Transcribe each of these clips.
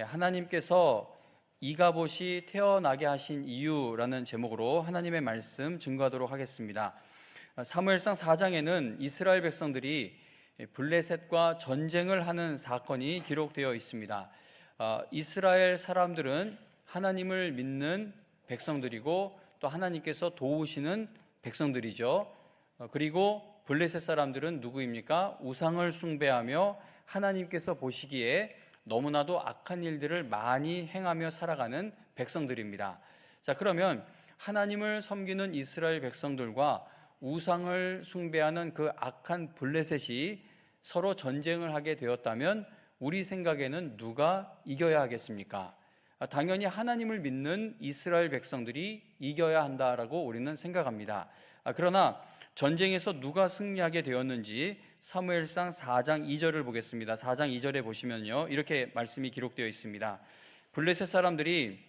하나님께서 이가봇이 태어나게 하신 이유라는 제목으로 하나님의 말씀 증거하도록 하겠습니다. 사무엘상 4장에는 이스라엘 백성들이 블레셋과 전쟁을 하는 사건이 기록되어 있습니다. 이스라엘 사람들은 하나님을 믿는 백성들이고 또 하나님께서 도우시는 백성들이죠. 그리고 블레셋 사람들은 누구입니까? 우상을 숭배하며 하나님께서 보시기에 너무나도 악한 일들을 많이 행하며 살아가는 백성들입니다. 자, 그러면 하나님을 섬기는 이스라엘 백성들과 우상을 숭배하는 그 악한 블레셋이 서로 전쟁을 하게 되었다면 우리 생각에는 누가 이겨야 하겠습니까? 당연히 하나님을 믿는 이스라엘 백성들이 이겨야 한다라고 우리는 생각합니다. 그러나 전쟁에서 누가 승리하게 되었는지 사무엘상 4장 2절을 보겠습니다. 4장 2절에 보시면요, 이렇게 말씀이 기록되어 있습니다. 블레셋 사람들이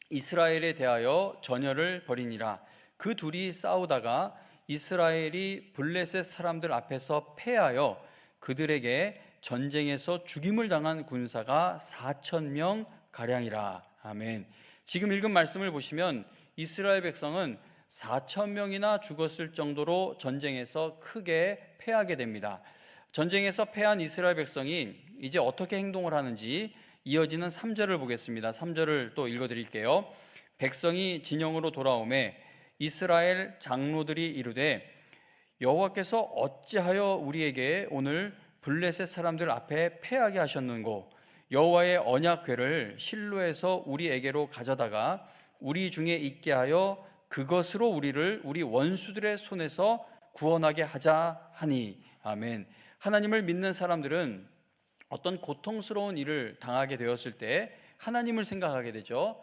이스라엘에 대하여 전열을 벌이니라. 그 둘이 싸우다가 이스라엘이 블레셋 사람들 앞에서 패하여 그들에게 전쟁에서 죽임을 당한 군사가 4,000명 가량이라. 아멘. 지금 읽은 말씀을 보시면 이스라엘 백성은 4,000명이나 죽었을 정도로 전쟁에서 크게 패하게 됩니다. 전쟁에서 패한 이스라엘 백성이 이제 어떻게 행동을 하는지 이어지는 3절을 보겠습니다. 3절을 또 읽어드릴게요. 백성이 진영으로 돌아오매 이스라엘 장로들이 이르되 여호와께서 어찌하여 우리에게 오늘 블레셋 사람들 앞에 패하게 하셨는고 여호와의 언약궤를 실로에서 우리에게로 가져다가 우리 중에 있게 하여 그것으로 우리를 우리 원수들의 손에서 구원하게 하자 하니. 아멘. 하나님을 믿는 사람들은 어떤 고통스러운 일을 당하게 되었을 때 하나님을 생각하게 되죠.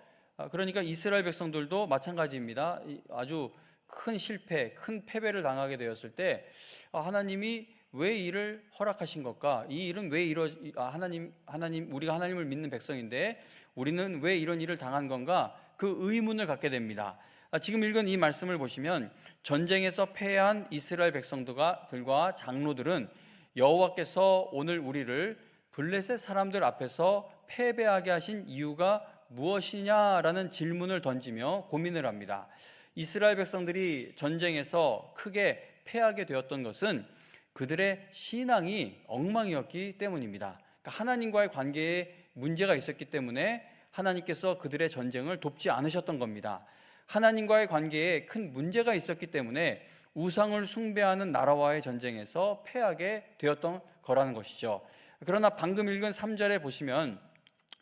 그러니까 이스라엘 백성들도 마찬가지입니다. 아주 큰 실패, 큰 패배를 당하게 되었을 때 하나님이 왜 이를 허락하신 것까? 이 일은 왜 하나님 우리가 하나님을 믿는 백성인데 우리는 왜 이런 일을 당한 건가? 그 의문을 갖게 됩니다. 지금 읽은 이 말씀을 보시면 전쟁에서 패한 이스라엘 백성들과 장로들은 여호와께서 오늘 우리를 블레셋 사람들 앞에서 패배하게 하신 이유가 무엇이냐라는 질문을 던지며 고민을 합니다. 이스라엘 백성들이 전쟁에서 크게 패하게 되었던 것은 그들의 신앙이 엉망이었기 때문입니다. 그러니까 하나님과의 관계에 문제가 있었기 때문에 하나님께서 그들의 전쟁을 돕지 않으셨던 겁니다. 하나님과의 관계에 큰 문제가 있었기 때문에 우상을 숭배하는 나라와의 전쟁에서 패하게 되었던 거라는 것이죠. 그러나 방금 읽은 3절에 보시면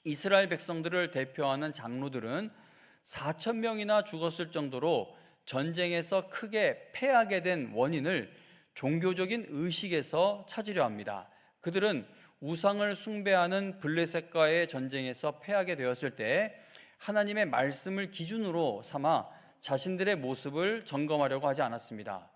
이스라엘 백성들을 대표하는 장로들은 4,000명이나 죽었을 정도로 전쟁에서 크게 패하게 된 원인을 종교적인 의식에서 찾으려 합니다. 그들은 우상을 숭배하는 블레셋과의 전쟁에서 패하게 되었을 때 하나님의 말씀을 기준으로 삼아 자신들의 모습을 점검하려고 하지 않았습니다.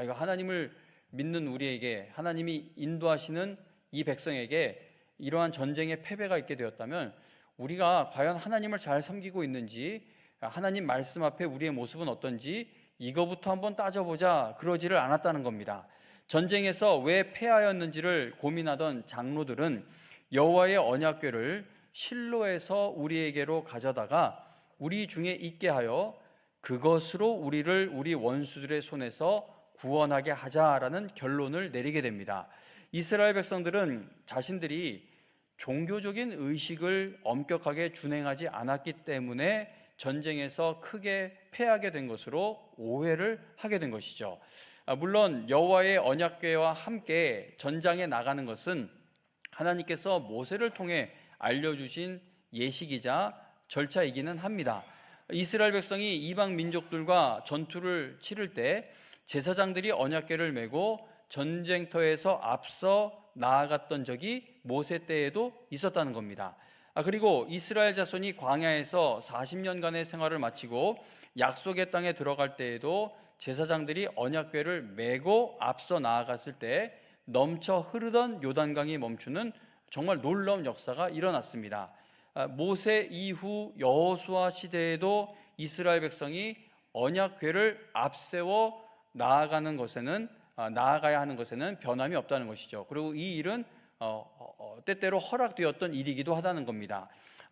이거 하나님을 믿는 우리에게, 하나님이 인도하시는 이 백성에게 이러한 전쟁의 패배가 있게 되었다면 우리가 과연 하나님을 잘 섬기고 있는지, 하나님 말씀 앞에 우리의 모습은 어떤지 이거부터 한번 따져보자, 그러지를 않았다는 겁니다. 전쟁에서 왜 패하였는지를 고민하던 장로들은 여호와의 언약궤를 실로에서 우리에게로 가져다가 우리 중에 있게 하여 그것으로 우리를 우리 원수들의 손에서 구원하게 하자라는 결론을 내리게 됩니다. 이스라엘 백성들은 자신들이 종교적인 의식을 엄격하게 준행하지 않았기 때문에 전쟁에서 크게 패하게 된 것으로 오해를 하게 된 것이죠. 물론 여호와의 언약궤와 함께 전장에 나가는 것은 하나님께서 모세를 통해 알려주신 예식이자 절차이기는 합니다. 이스라엘 백성이 이방 민족들과 전투를 치를 때 제사장들이 언약궤를 메고 전쟁터에서 앞서 나아갔던 적이 모세 때에도 있었다는 겁니다. 그리고 이스라엘 자손이 광야에서 40년간의 생활을 마치고 약속의 땅에 들어갈 때에도 제사장들이 언약궤를 메고 앞서 나아갔을 때 넘쳐 흐르던 요단강이 멈추는 정말 놀라운 역사가 일어났습니다. 모세 이후 여호수아 시대에도 이스라엘 백성이 언약궤를 앞세워 나아가야 하는 것에는 변함이 없다는 것이죠. 그리고 이 일은 때때로 허락되었던 일이기도 하다는 겁니다.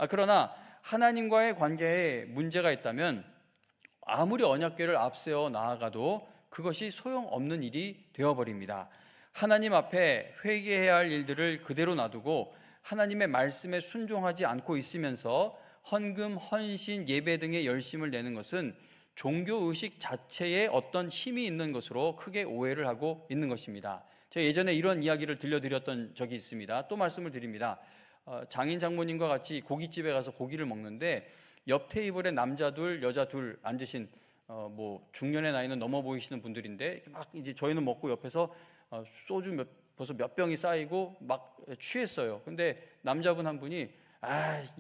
그러나 하나님과의 관계에 문제가 있다면 아무리 언약궤를 앞세워 나아가도 그것이 소용없는 일이 되어버립니다. 하나님 앞에 회개해야 할 일들을 그대로 놔두고 하나님의 말씀에 순종하지 않고 있으면서 헌금, 헌신, 예배 등의 열심을 내는 것은 종교의식 자체에 어떤 힘이 있는 것으로 크게 오해를 하고 있는 것입니다. 제가 예전에 이런 이야기를 들려드렸던 적이 있습니다. 또 말씀을 드립니다. 장인 장모님과 같이 고깃집에 가서 고기를 먹는데 옆 테이블에 남자 둘, 여자 둘 앉으신 중년의 나이는 넘어 보이시는 분들인데 막 이제 저희는 먹고 옆에서 소주 벌써 몇 병이 쌓이고 막 취했어요. 근데 남자분 한 분이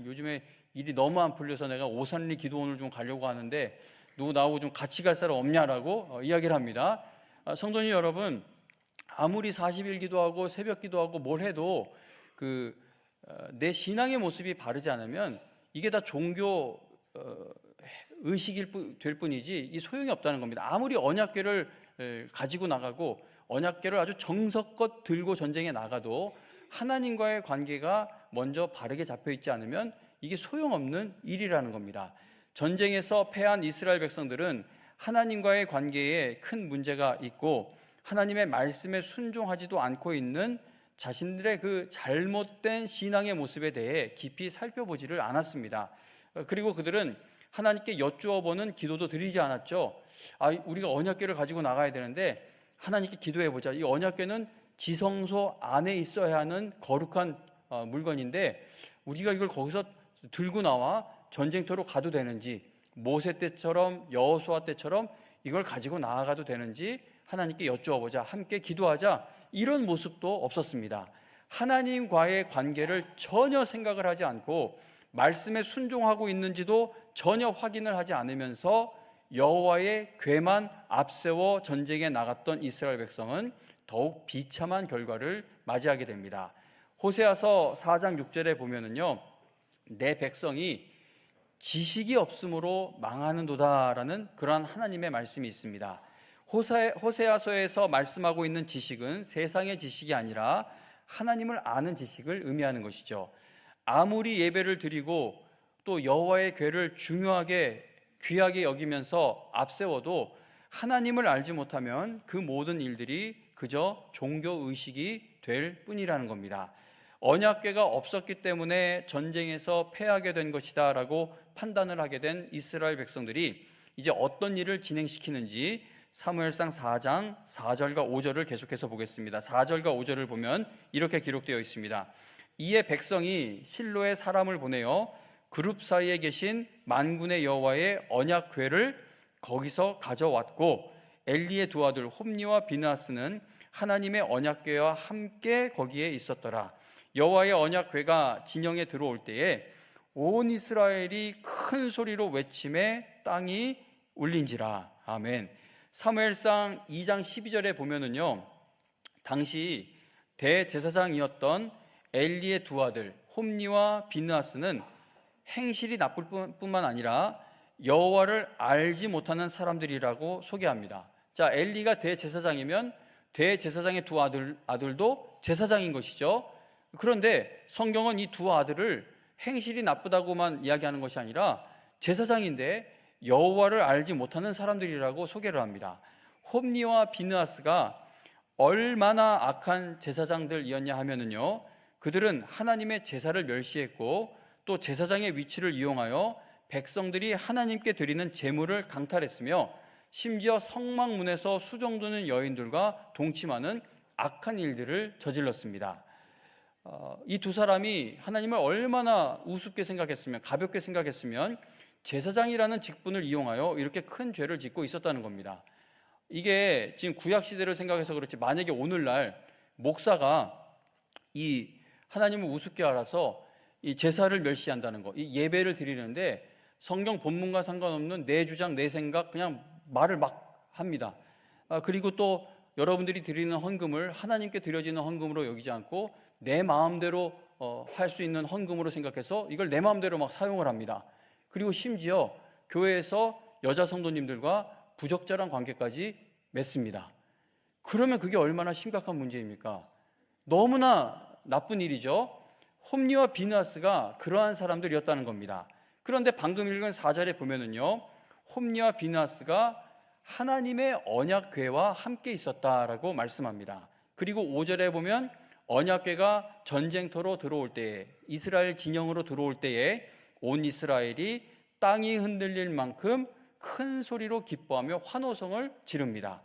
요즘에 일이 너무 안 풀려서 내가 오산리 기도원을 좀 가려고 하는데 누구 나하고 좀 같이 갈 사람 없냐라고 이야기를 합니다. 성도님 여러분, 아무리 40일 기도하고 새벽 기도하고 뭘 해도 내 신앙의 모습이 바르지 않으면 이게 다 종교 의식이 될 뿐이지 이 소용이 없다는 겁니다. 아무리 언약궤를 가지고 나가고 언약궤를 아주 정석껏 들고 전쟁에 나가도 하나님과의 관계가 먼저 바르게 잡혀 있지 않으면 이게 소용없는 일이라는 겁니다. 전쟁에서 패한 이스라엘 백성들은 하나님과의 관계에 큰 문제가 있고 하나님의 말씀에 순종하지도 않고 있는 자신들의 그 잘못된 신앙의 모습에 대해 깊이 살펴보지를 않았습니다. 그리고 그들은 하나님께 여쭈어보는 기도도 드리지 않았죠. 우리가 언약궤를 가지고 나가야 되는데 하나님께 기도해보자. 이 언약궤는 지성소 안에 있어야 하는 거룩한 물건인데 우리가 이걸 거기서 들고 나와 전쟁터로 가도 되는지, 모세 때처럼 여호수아 때처럼 이걸 가지고 나아가도 되는지 하나님께 여쭈어보자. 함께 기도하자. 이런 모습도 없었습니다. 하나님과의 관계를 전혀 생각을 하지 않고 말씀에 순종하고 있는지도 전혀 확인을 하지 않으면서 여호와의 궤만 앞세워 전쟁에 나갔던 이스라엘 백성은 더욱 비참한 결과를 맞이하게 됩니다. 호세아서 4장 6절에 보면은요, 내 백성이 지식이 없으므로 망하는도다라는 그러한 하나님의 말씀이 있습니다. 호세아서에서 말씀하고 있는 지식은 세상의 지식이 아니라 하나님을 아는 지식을 의미하는 것이죠. 아무리 예배를 드리고 또 여호와의 궤를 중요하게 귀하게 여기면서 앞세워도 하나님을 알지 못하면 그 모든 일들이 그저 종교의식이 될 뿐이라는 겁니다. 언약궤가 없었기 때문에 전쟁에서 패하게 된 것이다 라고 판단을 하게 된 이스라엘 백성들이 이제 어떤 일을 진행시키는지 사무엘상 4장 4절과 5절을 계속해서 보겠습니다. 4절과 5절을 보면 이렇게 기록되어 있습니다. 이에 백성이 실로에 사람을 보내어 그룹 사이에 계신 만군의 여호와의 언약궤를 거기서 가져왔고 엘리의 두 아들 홈니와 비느하스는 하나님의 언약궤와 함께 거기에 있었더라. 여호와의 언약궤가 진영에 들어올 때에 온 이스라엘이 큰 소리로 외침에 땅이 울린지라. 아멘. 사무엘상 2장 12절에 보면은요, 당시 대제사장이었던 엘리의 두 아들 홈니와 비느하스는 행실이 나쁠 뿐만 아니라 여호와를 알지 못하는 사람들이라고 소개합니다. 자, 엘리가 대제사장이면 대제사장의 두 아들도 제사장인 것이죠. 그런데 성경은 이 두 아들을 행실이 나쁘다고만 이야기하는 것이 아니라 제사장인데 여호와를 알지 못하는 사람들이라고 소개를 합니다. 홈니와 비느하스가 얼마나 악한 제사장들이었냐 하면은요, 그들은 하나님의 제사를 멸시했고 또 제사장의 위치를 이용하여 백성들이 하나님께 드리는 제물을 강탈했으며 심지어 성막문에서 수정두는 여인들과 동침하는 악한 일들을 저질렀습니다. 이 두 사람이 하나님을 얼마나 우습게 생각했으면, 가볍게 생각했으면 제사장이라는 직분을 이용하여 이렇게 큰 죄를 짓고 있었다는 겁니다. 이게 지금 구약시대를 생각해서 그렇지, 만약에 오늘날 목사가 이 하나님을 우습게 알아서 이 제사를 멸시한다는 거, 이 예배를 드리는데 성경 본문과 상관없는 내 주장, 내 생각 그냥 말을 막 합니다. 그리고 또 여러분들이 드리는 헌금을 하나님께 드려지는 헌금으로 여기지 않고 내 마음대로 할 수 있는 헌금으로 생각해서 이걸 내 마음대로 막 사용을 합니다. 그리고 심지어 교회에서 여자 성도님들과 부적절한 관계까지 맺습니다. 그러면 그게 얼마나 심각한 문제입니까? 너무나 나쁜 일이죠. 홈리와 비느하스가 그러한 사람들이었다는 겁니다. 그런데 방금 읽은 4절에 보면은요, 홈리와 비느하스가 하나님의 언약궤와 함께 있었다라고 말씀합니다. 그리고 5절에 보면 언약궤가 전쟁터로 들어올 때에, 이스라엘 진영으로 들어올 때에 온 이스라엘이 땅이 흔들릴 만큼 큰 소리로 기뻐하며 환호성을 지릅니다.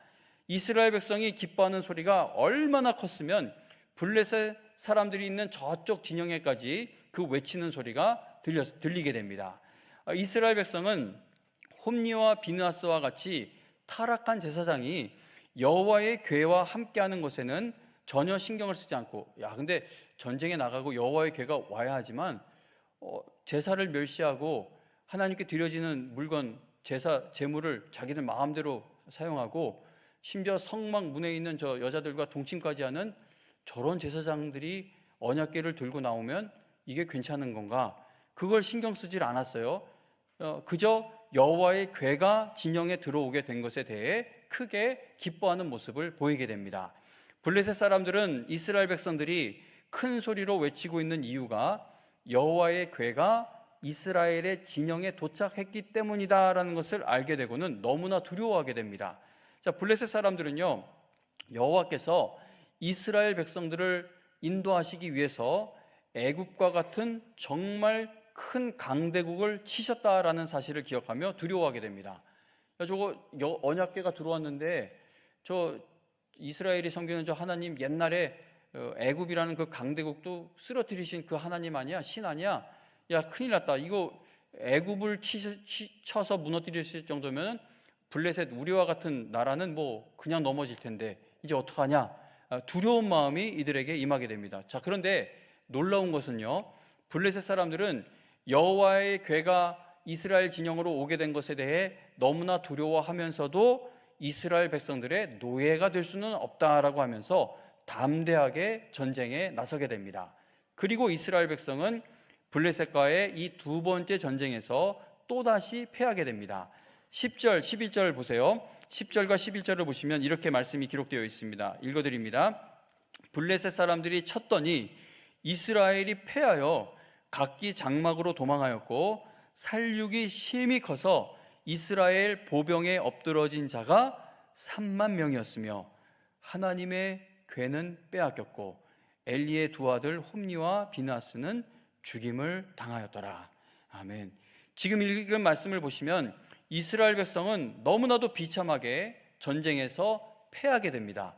이스라엘 백성이 기뻐하는 소리가 얼마나 컸으면 블레셋 사람들이 있는 저쪽 진영에까지 그 외치는 소리가 들리게 됩니다. 이스라엘 백성은 홈리와 비느하스와 같이 타락한 제사장이 여호와의 궤와 함께하는 것에는 전혀 신경을 쓰지 않고, 근데 전쟁에 나가고 여호와의 궤가 와야 하지만 제사를 멸시하고 하나님께 드려지는 물건, 제물을 자기들 마음대로 사용하고 심지어 성막 문에 있는 저 여자들과 동침까지 하는 저런 제사장들이 언약궤를 들고 나오면 이게 괜찮은 건가? 그걸 신경 쓰질 않았어요. 그저 여호와의 궤가 진영에 들어오게 된 것에 대해 크게 기뻐하는 모습을 보이게 됩니다. 블레셋 사람들은 이스라엘 백성들이 큰 소리로 외치고 있는 이유가 여호와의 궤가 이스라엘의 진영에 도착했기 때문이다라는 것을 알게 되고는 너무나 두려워하게 됩니다. 자, 블레셋 사람들은요, 여호와께서 이스라엘 백성들을 인도하시기 위해서 애굽과 같은 정말 큰 강대국을 치셨다라는 사실을 기억하며 두려워하게 됩니다. 저거 언약궤가 들어왔는데 저 이스라엘이 섬기는 저 하나님, 옛날에 애굽이라는 그 강대국도 쓰러뜨리신 그 하나님 아니야? 신 아니야? 야, 큰일 났다. 이거 애굽을 쳐서 무너뜨릴 정도면 블레셋, 우리와 같은 나라는 뭐 그냥 넘어질 텐데 이제 어떡하냐? 두려운 마음이 이들에게 임하게 됩니다. 자, 그런데 놀라운 것은요, 블레셋 사람들은 여호와의 궤가 이스라엘 진영으로 오게 된 것에 대해 너무나 두려워하면서도 이스라엘 백성들의 노예가 될 수는 없다라고 하면서 담대하게 전쟁에 나서게 됩니다. 그리고 이스라엘 백성은 블레셋과의 이 두 번째 전쟁에서 또다시 패하게 됩니다. 10절, 11절 보세요. 10절과 11절을 보시면 이렇게 말씀이 기록되어 있습니다. 읽어드립니다. 블레셋 사람들이 쳤더니 이스라엘이 패하여 각기 장막으로 도망하였고 살육이 심히 커서 이스라엘 보병에 엎드러진 자가 3만 명이었으며 하나님의 궤는 빼앗겼고 엘리의 두 아들 홈리와 비느하스는 죽임을 당하였더라. 아멘. 지금 읽은 말씀을 보시면 이스라엘 백성은 너무나도 비참하게 전쟁에서 패하게 됩니다.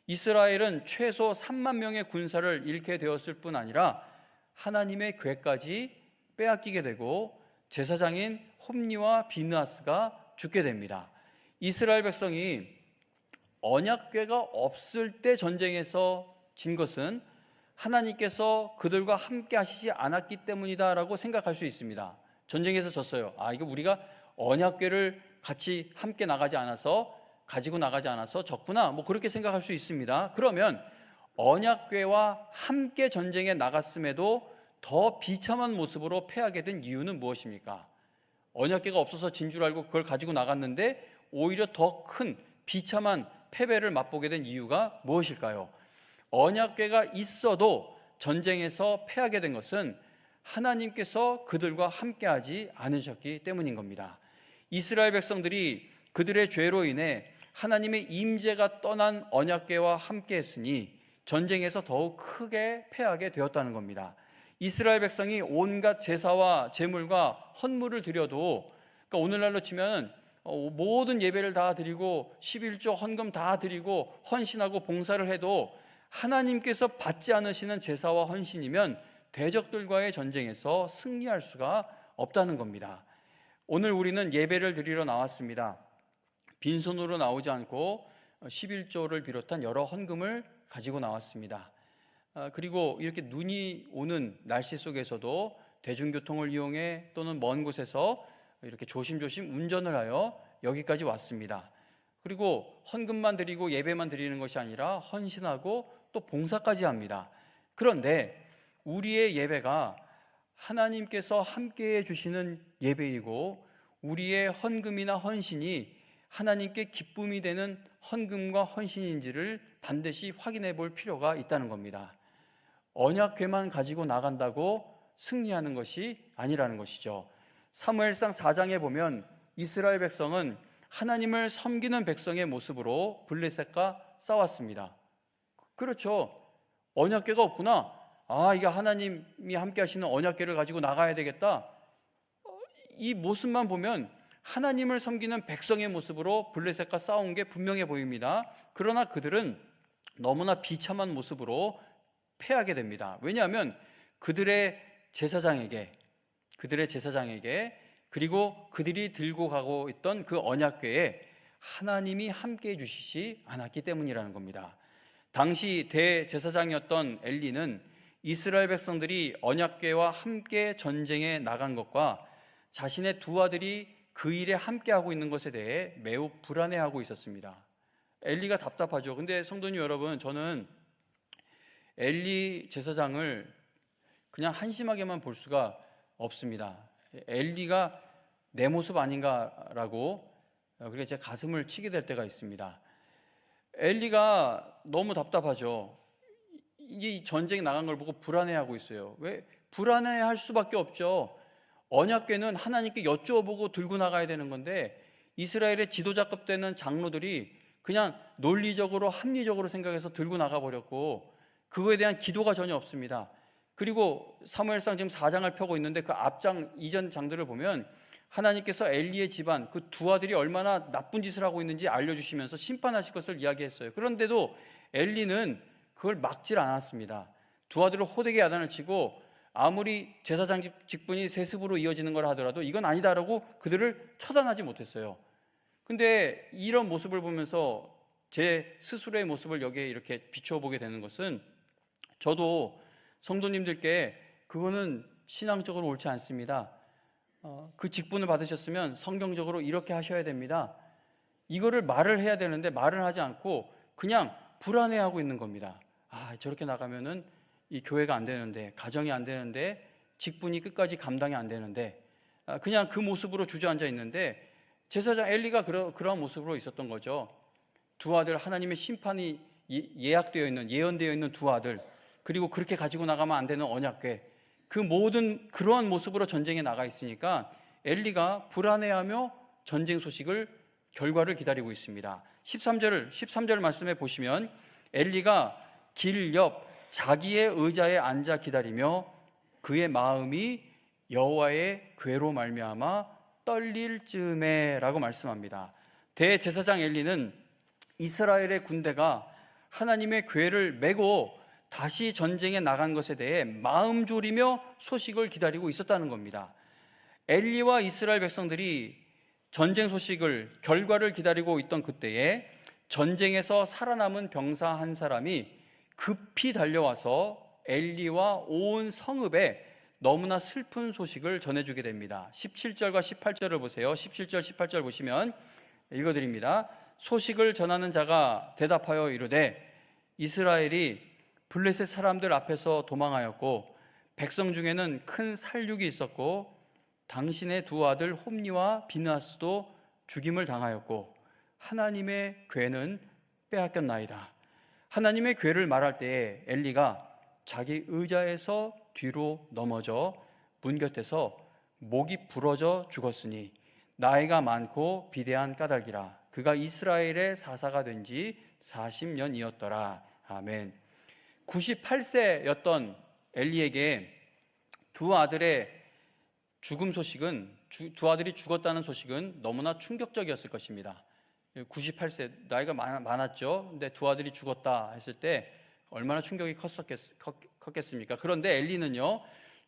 이스라엘은 최소 3만 명의 군사를 잃게 되었을 뿐 아니라 하나님의 궤까지 빼앗기게 되고 제사장인 홈리와 비느하스가 죽게 됩니다. 이스라엘 백성이 언약궤가 없을 때 전쟁에서 진 것은 하나님께서 그들과 함께 하시지 않았기 때문이다라고 생각할 수 있습니다. 전쟁에서 졌어요. 이거 우리가 언약궤를 같이 함께 가지고 나가지 않아서 졌구나, 뭐 그렇게 생각할 수 있습니다. 그러면 언약궤와 함께 전쟁에 나갔음에도 더 비참한 모습으로 패하게 된 이유는 무엇입니까? 언약궤가 없어서 진 줄 알고 그걸 가지고 나갔는데 오히려 더 큰 비참한 패배를 맛보게 된 이유가 무엇일까요? 언약궤가 있어도 전쟁에서 패하게 된 것은 하나님께서 그들과 함께하지 않으셨기 때문인 겁니다. 이스라엘 백성들이 그들의 죄로 인해 하나님의 임재가 떠난 언약궤와 함께했으니 전쟁에서 더욱 크게 패하게 되었다는 겁니다. 이스라엘 백성이 온갖 제사와 제물과 헌물을 드려도, 그러니까 오늘날로 치면 모든 예배를 다 드리고 11조 헌금 다 드리고 헌신하고 봉사를 해도 하나님께서 받지 않으시는 제사와 헌신이면 대적들과의 전쟁에서 승리할 수가 없다는 겁니다. 오늘 우리는 예배를 드리러 나왔습니다. 빈손으로 나오지 않고 11조를 비롯한 여러 헌금을 가지고 나왔습니다. 그리고 이렇게 눈이 오는 날씨 속에서도 대중교통을 이용해 또는 먼 곳에서 이렇게 조심조심 운전을 하여 여기까지 왔습니다. 그리고 헌금만 드리고 예배만 드리는 것이 아니라 헌신하고 또 봉사까지 합니다. 그런데 우리의 예배가 하나님께서 함께해 주시는 예배이고 우리의 헌금이나 헌신이 하나님께 기쁨이 되는 헌금과 헌신인지를 반드시 확인해 볼 필요가 있다는 겁니다. 언약궤만 가지고 나간다고 승리하는 것이 아니라는 것이죠. 사무엘상 4장에 보면 이스라엘 백성은 하나님을 섬기는 백성의 모습으로 블레셋과 싸웠습니다. 그렇죠. 언약궤가 없구나. 이게 하나님이 함께 하시는 언약궤를 가지고 나가야 되겠다. 이 모습만 보면 하나님을 섬기는 백성의 모습으로 블레셋과 싸운 게 분명해 보입니다. 그러나 그들은 너무나 비참한 모습으로 패하게 됩니다. 왜냐하면 그들의 제사장에게 그리고 그들이 들고 가고 있던 그 언약궤에 하나님이 함께 해주시지 않았기 때문이라는 겁니다. 당시 대제사장이었던 엘리는 이스라엘 백성들이 언약궤와 함께 전쟁에 나간 것과 자신의 두 아들이 그 일에 함께하고 있는 것에 대해 매우 불안해하고 있었습니다. 엘리가 답답하죠. 근데 성도님 여러분, 저는 엘리 제사장을 그냥 한심하게만 볼 수가 없습니다. 엘리가 내 모습 아닌가라고 그렇게 제 가슴을 치게 될 때가 있습니다. 엘리가 너무 답답하죠. 이 전쟁에 나간 걸 보고 불안해하고 있어요. 왜? 불안해할 수밖에 없죠. 언약궤는 하나님께 여쭈어보고 들고 나가야 되는 건데 이스라엘의 지도자급 되는 장로들이 그냥 논리적으로 합리적으로 생각해서 들고 나가버렸고 그거에 대한 기도가 전혀 없습니다. 그리고 사무엘상 지금 4장을 펴고 있는데 그 앞장 이전 장들을 보면 하나님께서 엘리의 집안 그 두 아들이 얼마나 나쁜 짓을 하고 있는지 알려주시면서 심판하실 것을 이야기했어요. 그런데도 엘리는 그걸 막질 않았습니다. 두 아들을 호되게 야단을 치고 아무리 제사장 직분이 세습으로 이어지는 걸 하더라도 이건 아니다라고 그들을 처단하지 못했어요. 근데 이런 모습을 보면서 제 스스로의 모습을 여기에 이렇게 비추어 보게 되는 것은 저도 성도님들께 그거는 신앙적으로 옳지 않습니다. 그 직분을 받으셨으면 성경적으로 이렇게 하셔야 됩니다. 이거를 말을 해야 되는데 말을 하지 않고 그냥 불안해하고 있는 겁니다. 저렇게 나가면은 이 교회가 안 되는데, 가정이 안 되는데, 직분이 끝까지 감당이 안 되는데, 그냥 그 모습으로 주저앉아 있는데 제사장 엘리가 그러한 모습으로 있었던 거죠. 두 아들, 하나님의 심판이 예언되어 있는 두 아들, 그리고 그렇게 가지고 나가면 안 되는 언약궤, 그 모든 그러한 모습으로 전쟁에 나가 있으니까 엘리가 불안해하며 전쟁 결과를 기다리고 있습니다. 13절 말씀에 보시면 엘리가 길 옆 자기의 의자에 앉아 기다리며 그의 마음이 여호와의 궤로 말미암아 떨릴 즈음에라고 말씀합니다. 대제사장 엘리는 이스라엘의 군대가 하나님의 궤를 메고 다시 전쟁에 나간 것에 대해 마음 졸이며 소식을 기다리고 있었다는 겁니다. 엘리와 이스라엘 백성들이 전쟁 결과를 기다리고 있던 그때에 전쟁에서 살아남은 병사 한 사람이 급히 달려와서 엘리와 온 성읍에 너무나 슬픈 소식을 전해주게 됩니다. 17절과 18절을 보세요. 17절, 18절 보시면 읽어드립니다. 소식을 전하는 자가 대답하여 이르되 이스라엘이 블레셋 사람들 앞에서 도망하였고 백성 중에는 큰 살육이 있었고 당신의 두 아들 홈니와 비느하스도 죽임을 당하였고 하나님의 궤는 빼앗겼나이다. 하나님의 궤를 말할 때에 엘리가 자기 의자에서 뒤로 넘어져 문 곁에서 목이 부러져 죽었으니 나이가 많고 비대한 까닭이라. 그가 이스라엘의 사사가 된 지 40년이었더라. 아멘. 98세였던 엘리에게 두 아들의 죽음 소식은, 두 아들이 죽었다는 소식은 너무나 충격적이었을 것입니다. 98세, 나이가 많았죠. 근데 두 아들이 죽었다 했을 때 얼마나 충격이 컸겠습니까? 그런데 엘리는요,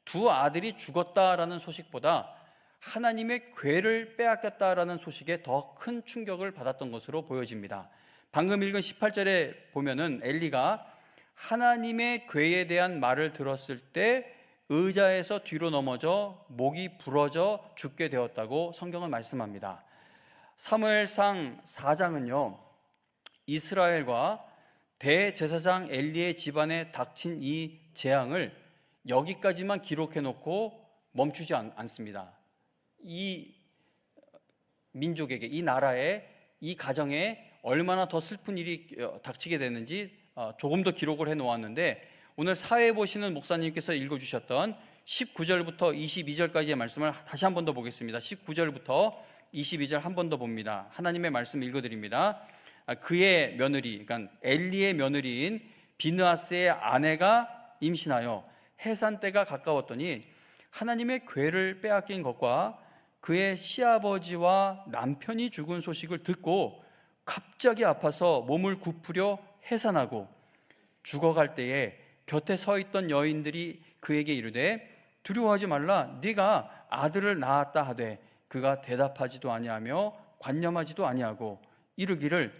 두 아들이 죽었다라는 소식보다 하나님의 궤를 빼앗겼다라는 소식에 더 큰 충격을 받았던 것으로 보여집니다. 방금 읽은 18절에 보면은 엘리가 하나님의 궤에 대한 말을 들었을 때 의자에서 뒤로 넘어져 목이 부러져 죽게 되었다고 성경은 말씀합니다. 사무엘상 4장은요, 이스라엘과 대제사장 엘리의 집안에 닥친 이 재앙을 여기까지만 기록해 놓고 멈추지 않습니다. 이 민족에게, 이 나라에, 이 가정에 얼마나 더 슬픈 일이 닥치게 되는지 조금 더 기록을 해 놓았는데 오늘 사회 보시는 목사님께서 읽어주셨던 19절부터 22절까지의 말씀을 다시 한 번 더 보겠습니다. 19절부터 22절 한 번 더 봅니다. 하나님의 말씀 읽어드립니다. 그의 며느리, 그러니까 엘리의 며느리인 비느하스의 아내가 임신하여 해산 때가 가까웠더니 하나님의 궤를 빼앗긴 것과 그의 시아버지와 남편이 죽은 소식을 듣고 갑자기 아파서 몸을 굽으려 해산하고 죽어갈 때에 곁에 서 있던 여인들이 그에게 이르되 두려워하지 말라, 네가 아들을 낳았다 하되 그가 대답하지도 아니하며 관념하지도 아니하고 이르기를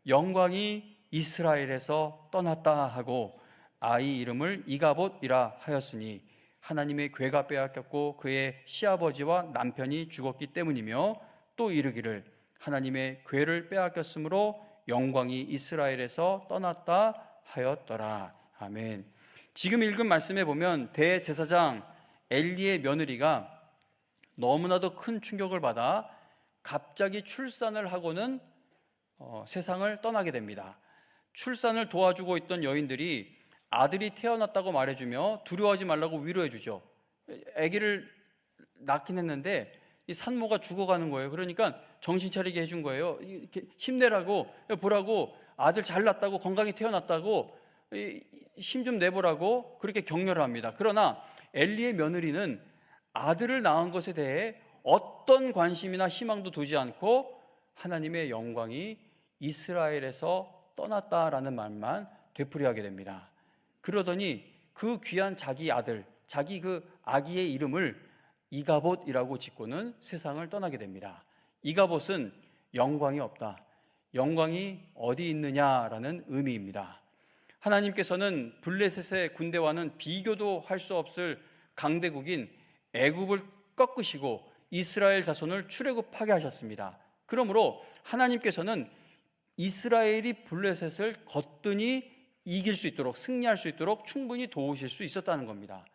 영광이 이스라엘에서 떠났다 하고 아이 이름을 이가봇이라 하였으니 하나님의 궤가 빼앗겼고 그의 시아버지와 남편이 죽었기 때문이며 또 이르기를 하나님의 궤를 빼앗겼으므로 영광이 이스라엘에서 떠났다 하였더라. 아멘. 지금 읽은 말씀에 보면 대제사장 엘리의 며느리가 너무나도 큰 충격을 받아 갑자기 출산을 하고는 세상을 떠나게 됩니다. 출산을 도와주고 있던 여인들이 아들이 태어났다고 말해주며 두려워하지 말라고 위로해주죠. 아기를 낳긴 했는데 이 산모가 죽어가는 거예요. 그러니까 정신 차리게 해준 거예요. 이렇게 힘내라고, 보라고, 아들 잘 낳았다고, 건강히 태어났다고, 힘 좀 내보라고 그렇게 격려를 합니다. 그러나 엘리의 며느리는 아들을 낳은 것에 대해 어떤 관심이나 희망도 두지 않고 하나님의 영광이 이스라엘에서 떠났다라는 말만 되풀이하게 됩니다. 그러더니 그 귀한 자기 아들, 자기 그 아기의 이름을 이가봇이라고 짓고는 세상을 떠나게 됩니다. 이가봇은 영광이 없다, 영광이 어디 있느냐라는 의미입니다. 하나님께서는 블레셋의 군대와는 비교도 할 수 없을 강대국인 애굽을 꺾으시고 이스라엘 자손을 출애굽하게 하셨습니다. 그러므로 하나님께서는 이스라엘이 블레셋을 거뜬히 이길 수 있도록, 승리할 수 있도록 충분히 도우실 수 있었다는 겁니다.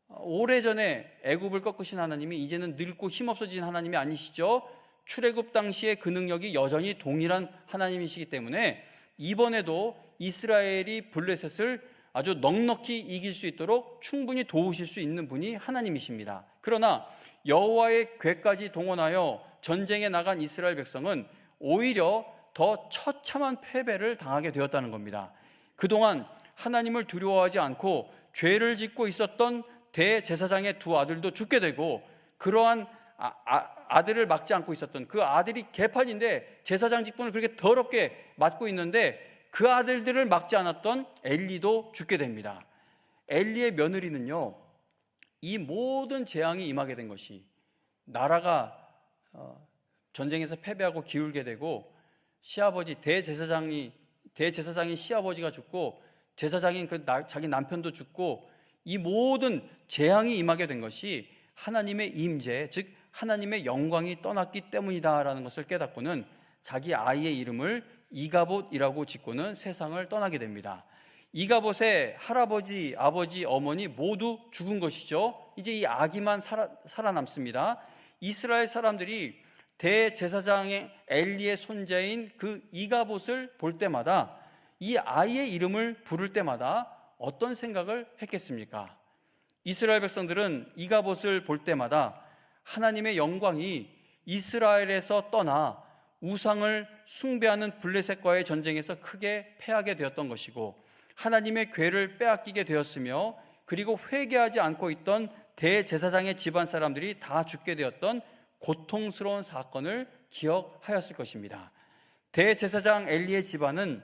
오래전에 애굽을 꺾으신 하나님이 이제는 늙고 힘없어진 하나님이 아니시죠. 출애굽 당시의 그 능력이 여전히 동일한 하나님이시기 때문에 이번에도 이스라엘이 블레셋을 아주 넉넉히 이길 수 있도록 충분히 도우실 수 있는 분이 하나님이십니다. 그러나 여호와의 궤까지 동원하여 전쟁에 나간 이스라엘 백성은 오히려 더 처참한 패배를 당하게 되었다는 겁니다. 그동안 하나님을 두려워하지 않고 죄를 짓고 있었던 대제사장의 두 아들도 죽게 되고, 그러한 아들을 막지 않고 있었던 그 아들이 개판인데 제사장 직분을 그렇게 더럽게 맡고 있는데 그 아들들을 막지 않았던 엘리도 죽게 됩니다. 엘리의 며느리는요, 이 모든 재앙이 임하게 된 것이 나라가 전쟁에서 패배하고 기울게 되고 시아버지 대제사장이 시아버지가 죽고 제사장인 자기 남편도 죽고 이 모든 재앙이 임하게 된 것이 하나님의 임재, 즉 하나님의 영광이 떠났기 때문이다라는 것을 깨닫고는 자기 아이의 이름을 이가봇이라고 짓고는 세상을 떠나게 됩니다. 이가봇의 할아버지, 아버지, 어머니 모두 죽은 것이죠. 이제 이 아기만 살아남습니다. 이스라엘 사람들이 대제사장의 엘리의 손자인 그 이가봇을 볼 때마다, 이 아이의 이름을 부를 때마다 어떤 생각을 했겠습니까? 이스라엘 백성들은 이가봇을 볼 때마다 하나님의 영광이 이스라엘에서 떠나 우상을 숭배하는 블레셋과의 전쟁에서 크게 패하게 되었던 것이고, 하나님의 궤를 빼앗기게 되었으며, 그리고 회개하지 않고 있던 대제사장의 집안 사람들이 다 죽게 되었던 고통스러운 사건을 기억하였을 것입니다. 대제사장 엘리의 집안은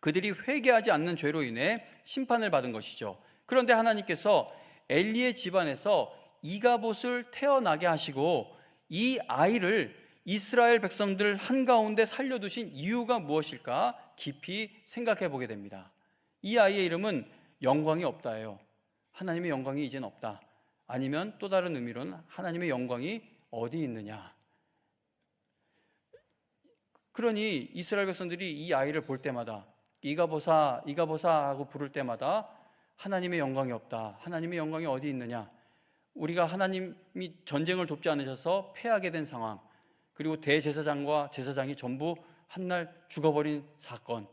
그들이 회개하지 않는 죄로 인해 심판을 받은 것이죠. 그런데 하나님께서 엘리의 집안에서 이가봇을 태어나게 하시고 이 아이를 이스라엘 백성들 한가운데 살려두신 이유가 무엇일까 깊이 생각해 보게 됩니다. 이 아이의 이름은 영광이 없다예요. 하나님의 영광이 이제는 없다. 아니면 또 다른 의미로는 하나님의 영광이 어디 있느냐. 그러니 이스라엘 백성들이 이 아이를 볼 때마다 이가보사 하고 부를 때마다 하나님의 영광이 없다. 하나님의 영광이 어디 있느냐. 우리가 하나님이 전쟁을 돕지 않으셔서 패하게 된 상황, 그리고 대제사장과 제사장이 전부 한날 죽어버린 사건,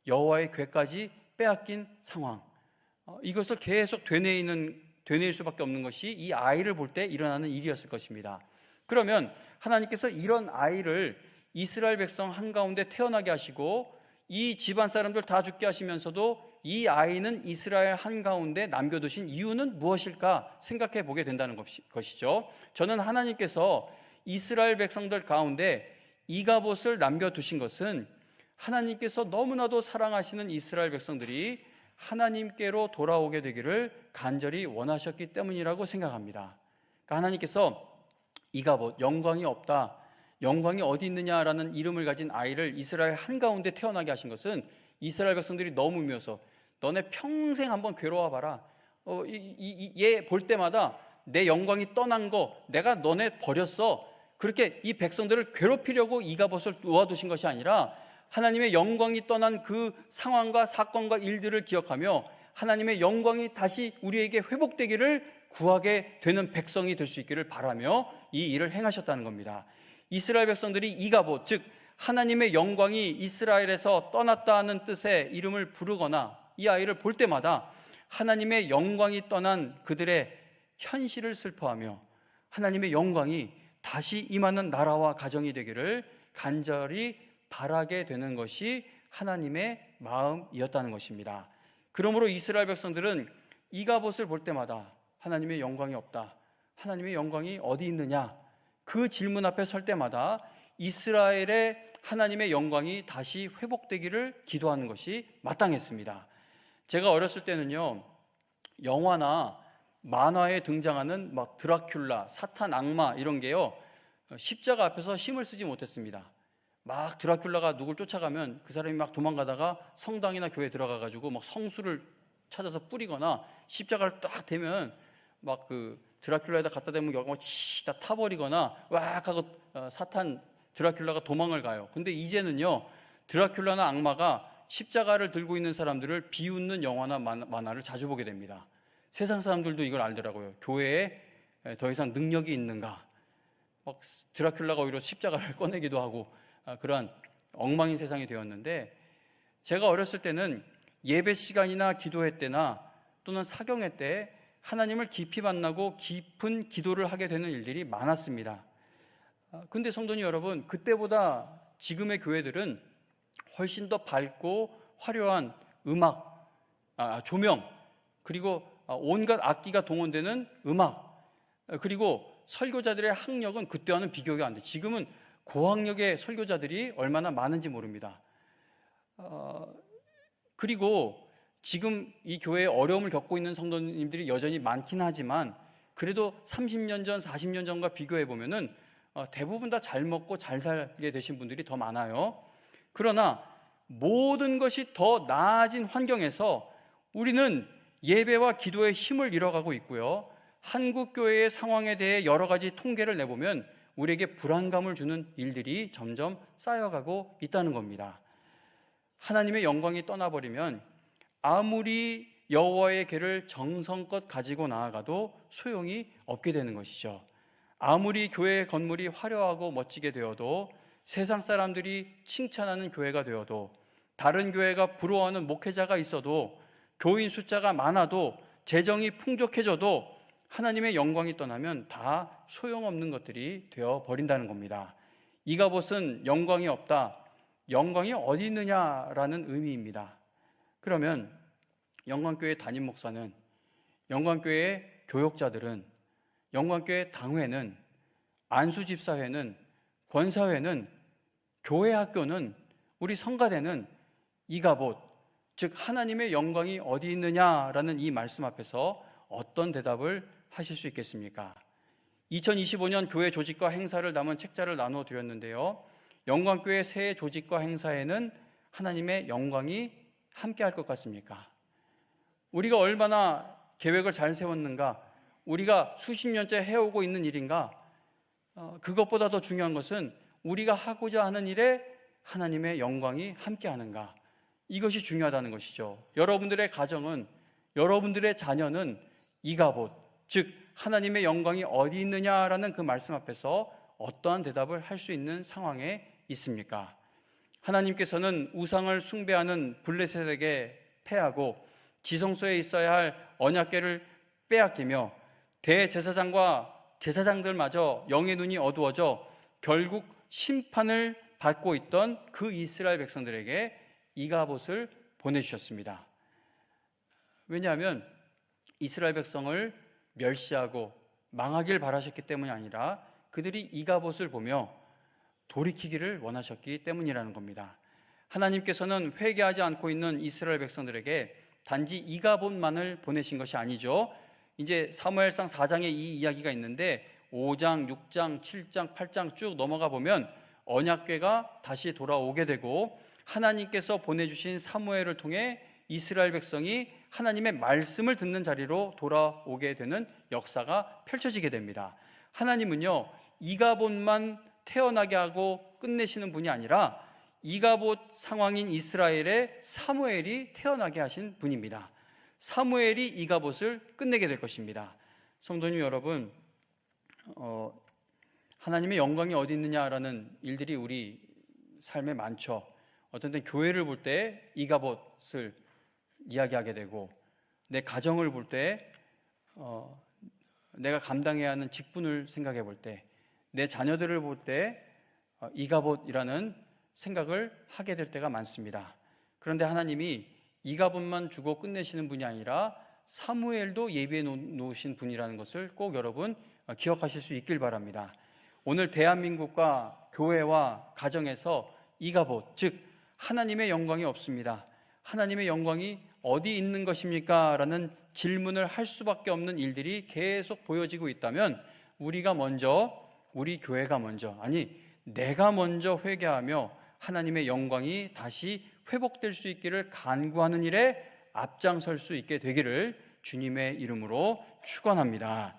여호와의 궤까지 빼앗긴 상황, 이것을 계속 되뇌일 수밖에 없는 것이 이 아이를 볼 때 일어나는 일이었을 것입니다. 그러면 하나님께서 이런 아이를 이스라엘 백성 한가운데 태어나게 하시고 이 집안 사람들 다 죽게 하시면서도 이 아이는 이스라엘 한가운데 남겨두신 이유는 무엇일까 생각해 보게 된다는 것이죠. 저는 하나님께서 이스라엘 백성들 가운데 이가봇을 남겨두신 것은 하나님께서 너무나도 사랑하시는 이스라엘 백성들이 하나님께로 돌아오게 되기를 간절히 원하셨기 때문이라고 생각합니다. 그러니까 하나님께서 이가봇, 영광이 없다, 영광이 어디 있느냐라는 이름을 가진 아이를 이스라엘 한가운데 태어나게 하신 것은 이스라엘 백성들이 너무 미워서 너네 평생 한번 괴로워봐라. 얘 볼 때마다 내 영광이 떠난 거 내가 너네 버렸어. 그렇게 이 백성들을 괴롭히려고 이가봇을 놓아두신 것이 아니라 하나님의 영광이 떠난 그 상황과 사건과 일들을 기억하며 하나님의 영광이 다시 우리에게 회복되기를 구하게 되는 백성이 될 수 있기를 바라며 이 일을 행하셨다는 겁니다. 이스라엘 백성들이 이가봇, 즉 하나님의 영광이 이스라엘에서 떠났다는 뜻의 이름을 부르거나 이 아이를 볼 때마다 하나님의 영광이 떠난 그들의 현실을 슬퍼하며 하나님의 영광이 다시 임하는 나라와 가정이 되기를 간절히 바라게 되는 것이 하나님의 마음이었다는 것입니다. 그러므로 이스라엘 백성들은 이가봇을 볼 때마다 하나님의 영광이 없다, 하나님의 영광이 어디 있느냐, 그 질문 앞에 설 때마다 이스라엘의 하나님의 영광이 다시 회복되기를 기도하는 것이 마땅했습니다. 제가 어렸을 때는요, 영화나 만화에 등장하는 막 드라큘라, 사탄, 악마 이런 게요, 십자가 앞에서 힘을 쓰지 못했습니다. 막 드라큘라가 누굴 쫓아가면 그 사람이 막 도망가다가 성당이나 교회에 들어가가지고 막 성수를 찾아서 뿌리거나 십자가를 딱 대면 막 그 드라큘라에다 갖다 대면 여기 다 타버리거나 왁 하고 사탄 드라큘라가 도망을 가요. 근데 이제는요, 드라큘라나 악마가 십자가를 들고 있는 사람들을 비웃는 영화나 만화를 자주 보게 됩니다. 세상 사람들도 이걸 알더라고요. 교회에 더 이상 능력이 있는가? 막 드라큘라가 오히려 십자가를 꺼내기도 하고 그러한 엉망인 세상이 되었는데, 제가 어렸을 때는 예배 시간이나 기도회 때나 또는 사경회 때 하나님을 깊이 만나고 깊은 기도를 하게 되는 일들이 많았습니다. 근데 성도님 여러분, 그때보다 지금의 교회들은 훨씬 더 밝고 화려한 음악, 조명, 그리고 온갖 악기가 동원되는 음악, 그리고 설교자들의 학력은 그때와는 비교가 안 돼. 지금은 고학력의 설교자들이 얼마나 많은지 모릅니다. 그리고 지금 이 교회에 어려움을 겪고 있는 성도님들이 여전히 많긴 하지만 그래도 30년 전, 40년 전과 비교해 보면은 대부분 다 잘 먹고 잘 살게 되신 분들이 더 많아요. 그러나 모든 것이 더 나아진 환경에서 우리는 예배와 기도의 힘을 잃어가고 있고요. 한국 교회의 상황에 대해 여러 가지 통계를 내보면 우리에게 불안감을 주는 일들이 점점 쌓여가고 있다는 겁니다. 하나님의 영광이 떠나버리면 아무리 여호와의 궤를 정성껏 가지고 나아가도 소용이 없게 되는 것이죠. 아무리 교회 건물이 화려하고 멋지게 되어도, 세상 사람들이 칭찬하는 교회가 되어도, 다른 교회가 부러워하는 목회자가 있어도, 교인 숫자가 많아도, 재정이 풍족해져도 하나님의 영광이 떠나면 다 소용없는 것들이 되어버린다는 겁니다. 이가봇은 영광이 없다, 영광이 어디 있느냐라는 의미입니다. 그러면 영광교회 담임 목사는, 영광교회 교역자들은, 영광교회 당회는, 안수집사회는, 권사회는, 교회 학교는, 우리 성가대는 이가봇, 즉 하나님의 영광이 어디 있느냐라는 이 말씀 앞에서 어떤 대답을 하실 수 있겠습니까? 2025년 교회 조직과 행사를 담은 책자를 나누어 드렸는데요, 영광교회 새해 조직과 행사에는 하나님의 영광이 함께 할 것 같습니까? 우리가 얼마나 계획을 잘 세웠는가, 우리가 수십 년째 해오고 있는 일인가, 그것보다 더 중요한 것은 우리가 하고자 하는 일에 하나님의 영광이 함께 하는가, 이것이 중요하다는 것이죠. 여러분들의 가정은, 여러분들의 자녀는 이가봇, 즉 하나님의 영광이 어디 있느냐라는 그 말씀 앞에서 어떠한 대답을 할 수 있는 상황에 있습니까? 하나님께서는 우상을 숭배하는 블레셋에게 패하고 지성소에 있어야 할 언약궤를 빼앗기며 대제사장과 제사장들마저 영의 눈이 어두워져 결국 심판을 받고 있던 그 이스라엘 백성들에게 이가봇을 보내주셨습니다. 왜냐하면 이스라엘 백성을 멸시하고 망하길 바라셨기 때문이 아니라 그들이 이가봇을 보며 돌이키기를 원하셨기 때문이라는 겁니다. 하나님께서는 회개하지 않고 있는 이스라엘 백성들에게 단지 이가봇만을 보내신 것이 아니죠. 이제 사무엘상 4장에 이 이야기가 있는데 5장, 6장, 7장, 8장 쭉 넘어가 보면 언약궤가 다시 돌아오게 되고 하나님께서 보내주신 사무엘을 통해 이스라엘 백성이 하나님의 말씀을 듣는 자리로 돌아오게 되는 역사가 펼쳐지게 됩니다. 하나님은요, 이가봇만 태어나게 하고 끝내시는 분이 아니라 이가봇 상황인 이스라엘의 사무엘이 태어나게 하신 분입니다. 사무엘이 이가봇을 끝내게 될 것입니다. 성도님 여러분, 하나님의 영광이 어디 있느냐라는 일들이 우리 삶에 많죠. 어떤 때 교회를 볼 때 이가봇을 이야기하게 되고, 내 가정을 볼 때 내가 감당해야 하는 직분을 생각해 볼 때, 내 자녀들을 볼 때 이가봇이라는 생각을 하게 될 때가 많습니다. 그런데 하나님이 이가봇만 주고 끝내시는 분이 아니라 사무엘도 예비해 놓으신 분이라는 것을 꼭 여러분 기억하실 수 있길 바랍니다. 오늘 대한민국과 교회와 가정에서 이가봇, 즉 하나님의 영광이 없습니다. 하나님의 영광이 어디 있는 것입니까? 라는 질문을 할 수밖에 없는 일들이 계속 보여지고 있다면 우리가 먼저, 우리 교회가 먼저, 아니 내가 먼저 회개하며 하나님의 영광이 다시 회복될 수 있기를 간구하는 일에 앞장설 수 있게 되기를 주님의 이름으로 축원합니다.